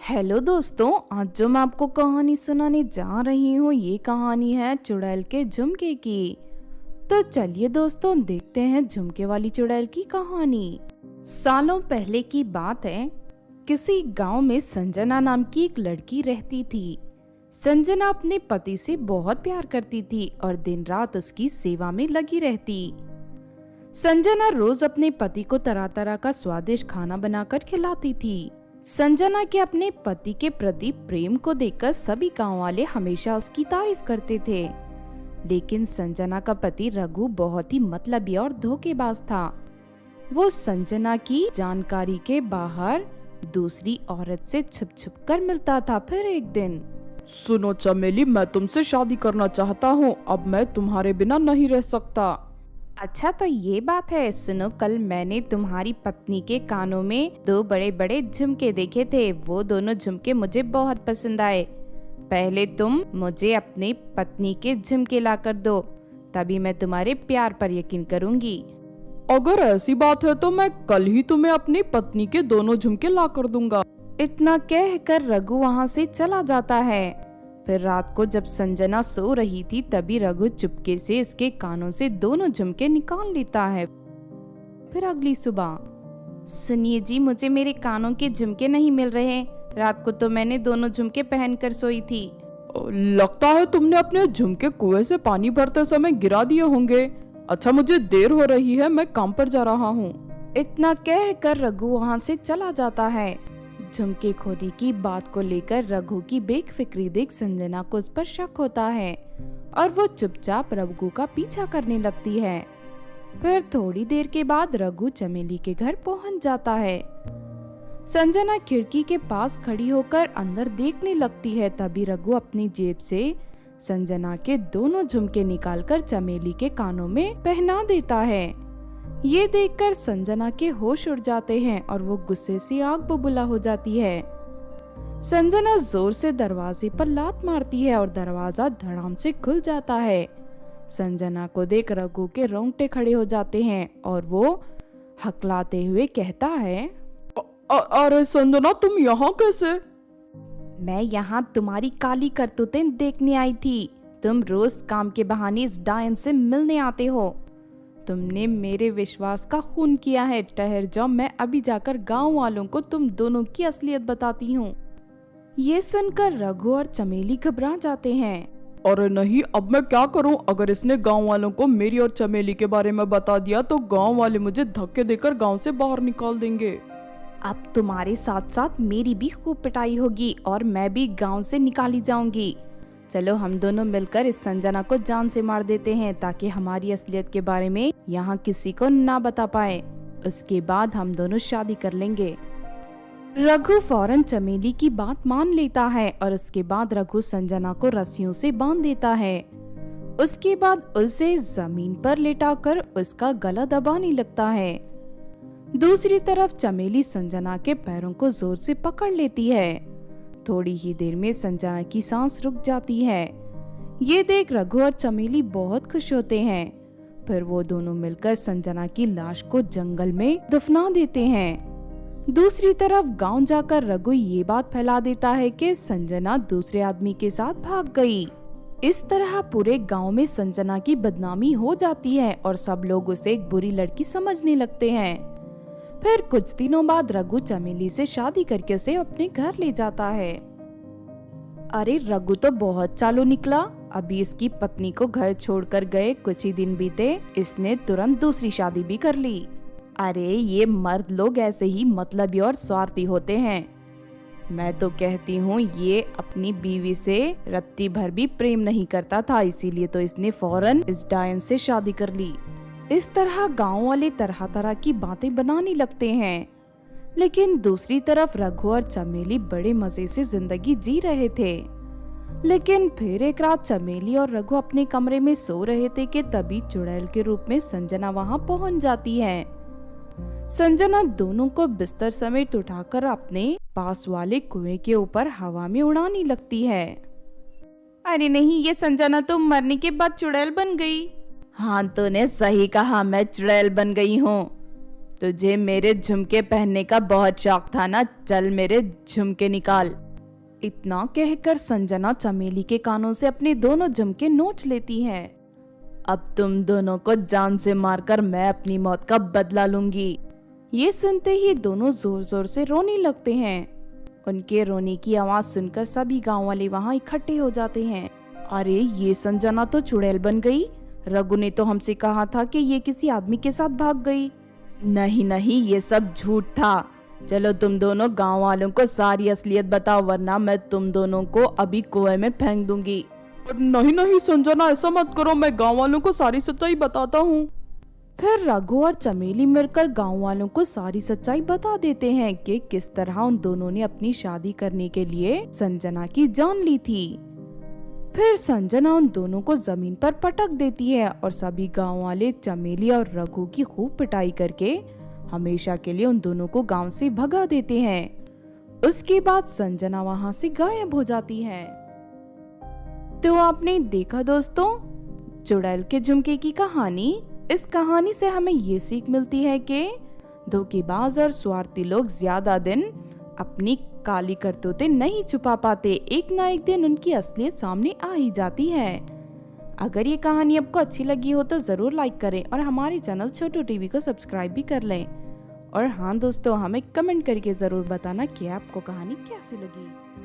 Hello दोस्तों, आज जो मैं आपको कहानी सुनाने जा रही हूँ ये कहानी है चुड़ैल के झुमके की। तो चलिए दोस्तों देखते हैं झुमके वाली चुड़ैल की कहानी। सालों पहले की बात है। किसी गांव में संजना नाम की एक लड़की रहती थी। संजना अपने पति से बहुत प्यार करती थी और दिन रात उसकी सेवा में लगी रहती। संजना रोज अपने पति को तरह तरह का स्वादिष्ट खाना बनाकर खिलाती थी। संजना के अपने पति के प्रति प्रेम को देखकर सभी गांव वाले हमेशा उसकी तारीफ करते थे। लेकिन संजना का पति रघु बहुत ही मतलबी और धोखेबाज था। वो संजना की जानकारी के बाहर दूसरी औरत से छुप छुप कर मिलता था। फिर एक दिन, सुनो चमेली, मैं तुमसे शादी करना चाहता हूँ। अब मैं तुम्हारे बिना नहीं रह सकता। अच्छा तो ये बात है, सुनो, कल मैंने तुम्हारी पत्नी के कानों में दो बड़े बड़े झुमके देखे थे। वो दोनों झुमके मुझे बहुत पसंद आए। पहले तुम मुझे अपनी पत्नी के झुमके ला कर दो, तभी मैं तुम्हारे प्यार पर यकीन करूंगी। अगर ऐसी बात है तो मैं कल ही तुम्हें अपनी पत्नी के दोनों झुमके ला कर दूंगा। इतना कहकर रघु वहाँ से चला जाता है। फिर रात को जब संजना सो रही थी तभी रघु चुपके से इसके कानों से दोनों झुमके निकाल लेता है। फिर अगली सुबह, सुनिए जी, मुझे मेरे कानों के झुमके नहीं मिल रहे। रात को तो मैंने दोनों झुमके पहनकर सोई थी। लगता है तुमने अपने झुमके कुएं से पानी भरते समय गिरा दिए होंगे। अच्छा, मुझे देर हो रही है, मैं काम पर जा रहा हूँ। इतना कहकर रघु वहाँ से चला जाता है। झुमके खोरी की बात को लेकर रघु की बेफिक्री देख संजना को उस पर शक होता है और वो चुपचाप रघु का पीछा करने लगती है। फिर थोड़ी देर के बाद रघु चमेली के घर पहुंच जाता है। संजना खिड़की के पास खड़ी होकर अंदर देखने लगती है। तभी रघु अपनी जेब से संजना के दोनों झुमके निकालकर चमेली के कानों में पहना देता है। ये देखकर संजना के होश उड़ जाते हैं और वो गुस्से से आग बबूला हो जाती है। संजना जोर से दरवाजे पर लात मारती है और दरवाजा धड़ाम से खुल जाता है। संजना को देख रघु के रोंगटे खड़े हो जाते हैं और वो हकलाते हुए कहता है, अरे संजना, तुम यहाँ कैसे? मैं यहाँ तुम्हारी काली करतूतें देखने आई थी। तुम रोज काम के बहाने इस डायन से मिलने आते हो। तुमने मेरे विश्वास का खून किया है। ठहर जाओ, मैं अभी जाकर गांव वालों को तुम दोनों की असलियत बताती हूँ। ये सुनकर रघु और चमेली घबरा जाते हैं। अरे नहीं, अब मैं क्या करूं? अगर इसने गांव वालों को मेरी और चमेली के बारे में बता दिया तो गांव वाले मुझे धक्के देकर गांव से बाहर निकाल देंगे। अब तुम्हारे साथ साथ मेरी भी खूब पिटाई होगी और मैं भी गांव से निकाली जाऊंगी। चलो हम दोनों मिलकर इस संजना को जान से मार देते हैं ताकि हमारी असलियत के बारे में यहाँ किसी को ना बता पाए। उसके बाद हम दोनों शादी कर लेंगे। रघु फौरन चमेली की बात मान लेता है और उसके बाद रघु संजना को रस्सियों से बांध देता है। उसके बाद उसे जमीन पर लेटाकर उसका गला दबाने लगता है। दूसरी तरफ चमेली संजना के पैरों को जोर से पकड़ लेती है। थोड़ी ही देर में संजना की सांस रुक जाती है। ये देख रघु और चमेली बहुत खुश होते हैं। फिर वो दोनों मिलकर संजना की लाश को जंगल में दफना देते हैं। दूसरी तरफ गांव जाकर रघु ये बात फैला देता है कि संजना दूसरे आदमी के साथ भाग गई। इस तरह पूरे गांव में संजना की बदनामी हो जाती है और सब लोग उसे एक बुरी लड़की समझने लगते हैं। फिर कुछ दिनों बाद रघु चमेली से शादी करके उसे अपने घर ले जाता है। अरे रघु तो बहुत चालू निकला। अभी इसकी पत्नी को घर छोड़कर गए कुछ ही दिन बीते, इसने तुरंत दूसरी शादी भी कर ली। अरे ये मर्द लोग ऐसे ही मतलबी और स्वार्थी होते हैं। मैं तो कहती हूँ ये अपनी बीवी से रत्ती भर भी प्रेम नहीं करता था, इसीलिए तो इसने फौरन इस डायन से शादी कर ली। इस तरह गांव वाले तरह तरह की बातें बनाने लगते हैं। लेकिन दूसरी तरफ रघु और चमेली बड़े मजे से जिंदगी जी रहे थे। लेकिन फिर एक रात चमेली और रघु अपने कमरे में सो रहे थे कि तभी चुड़ैल के रूप में संजना वहां पहुंच जाती है। संजना दोनों को बिस्तर समेत उठाकर अपने पास वाले कुएं के ऊपर हवा में उड़ाने लगती है। अरे नहीं, ये संजना तो मरने के बाद चुड़ैल बन गई। हाँ, तूने सही कहा, मैं चुड़ैल बन गई हूँ। तुझे मेरे झुमके पहनने का बहुत शौक था ना, चल मेरे झुमके निकाल। इतना कहकर संजना चमेली के कानों से अपने दोनों झुमके नोच लेती है। अब तुम दोनों को जान से मारकर मैं अपनी मौत का बदला लूंगी। ये सुनते ही दोनों जोर जोर से रोने लगते हैं। उनके रोने की आवाज सुनकर सभी गांव वाले वहां इकट्ठे हो जाते हैं। अरे ये संजना तो चुड़ैल बन गई। रघु ने तो हमसे कहा था कि ये किसी आदमी के साथ भाग गई। नहीं नहीं, ये सब झूठ था। चलो तुम दोनों गांव वालों को सारी असलियत बताओ, वरना मैं तुम दोनों को अभी कुएं में फेंक दूंगी। नहीं नहीं संजना, ऐसा मत करो, मैं गांव वालों को सारी सच्चाई बताता हूँ। फिर रघु और चमेली मिलकर गांव वालों को सारी सच्चाई बता देते हैं कि किस तरह उन दोनों ने अपनी शादी करने के लिए संजना की जान ली थी। फिर संजना उन दोनों को जमीन पर पटक देती है और सभी गांव वाले चमेली और रघु की खूब पिटाई करके हमेशा के लिए उन दोनों को गांव से भगा देते हैं। उसके बाद संजना वहां से गायब हो जाती है। तो आपने देखा दोस्तों, चुड़ैल के झुमके की कहानी। इस कहानी से हमें ये सीख मिलती है कि धोखेबाज और स्वार्थी लोग ज्यादा दिन अपनी काली करतूतें नहीं छुपा पाते। एक ना एक दिन उनकी असलियत सामने आ ही जाती है। अगर ये कहानी आपको अच्छी लगी हो तो जरूर लाइक करें और हमारे चैनल छोटू टीवी को सब्सक्राइब भी कर लें। और हाँ दोस्तों, हमें कमेंट करके जरूर बताना कि आपको कहानी कैसी लगी।